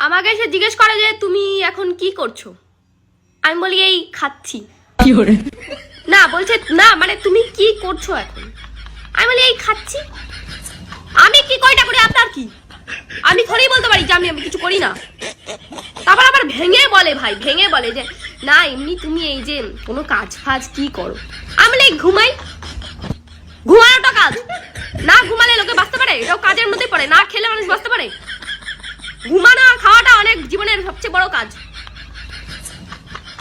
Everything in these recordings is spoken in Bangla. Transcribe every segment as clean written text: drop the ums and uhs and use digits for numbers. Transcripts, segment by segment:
আমাকে এসে জিজ্ঞেস করে যে তুমি এখন কি করছো, আমি বলি এই খাচ্ছি। না বলছে না মানে তুমি কি করছো এখন, আমি বলি এই খাচ্ছি। আমি কি কয়টা করি আপনার কি, আমি থোড়ি বলতে পারি যে আমি কিছু করি না। তারপর আবার ভেঙে বলে ভাই, ভেঙে বলে যে না এমনি তুমি এই যে কোনো কাজ ফাজ কি করো, আমি বলি ঘুমাই। ঘুমানোটা কাজ না, ঘুমালে লোকে বাঁচতে পারে? এটাও কাজের মধ্যে পড়ে, না খেলে মানুষ বাঁচতে পারে? ঘুমানো আর খাওয়াটা অনেক জীবনের সবচেয়ে বড় কাজ।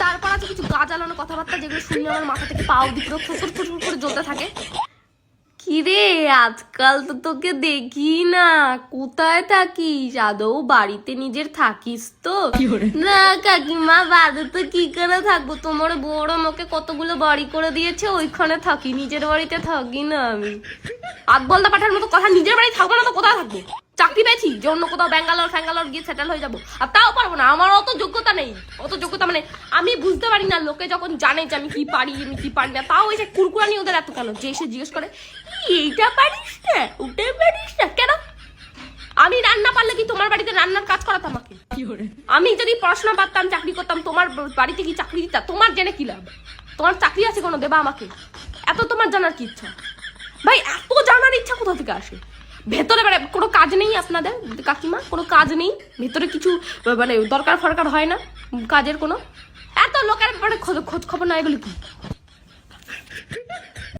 তারপর আছে কিছু গা জ্বালানো কথাবার্তা যেগুলো শুনলে আমার মাথা থেকে পাও দিক করে জ্বলতে থাকে। কিরে আজকাল তো তোকে দেখি না, কোথায় থাকিস? আদৌ বাড়িতে নিজের থাকিস তো? না কাকিমা বাড়ি তো কি করে থাকবো, তোমার বড় আমাকে কতগুলো বাড়ি করে দিয়েছে, ওইখানে থাকি, নিজের বাড়িতে থাকি না আমি। আদবলদা পাঠার মতো কথা, নিজের বাড়ি থাকবো না তো কোথায় থাকবো? চাকরি পেয়েছি যে অন্য কোথাও ব্যাঙ্গালোর গিয়ে সেটেল হয়ে যাবো, আর তাও পারবো না, আমার অত যোগ্যতা নেই। অত যোগ্যতা মানে আমি বুঝতে পারি না, লোকে যখন জানে যে আমি কি পারি আমি কি পারি না, তাও এই যে কুরকুরানি ওদের এত কেন, যে এসে জিজ্ঞেস করে এইটা পারিস না ওটা পারিস না কেন? আমি রান্না পারলে কি তোমার বাড়িতে রান্নার কাজ করাতাম আমাকে? আমি যদি পড়াশোনা পারতাম, চাকরি করতাম, তোমার বাড়িতে কি চাকরি দিতাম? তোমার জেনে কি লাভ? তোমার চাকরি আছে কোনো, দেবা আমাকে? এত তোমার জানার কি ইচ্ছা ভাই? এত জানার ইচ্ছা কোথা থেকে আসে? ভেতরে মানে কোনো কাজ নেই আপনাদের কাকিমা? কোনো কাজ নেই ভেতরে? কিছু মানে দরকার ফরকার হয় না কাজের কোনো? এত লোকের ব্যাপারে খোঁজ খবর না, এগুলো কি?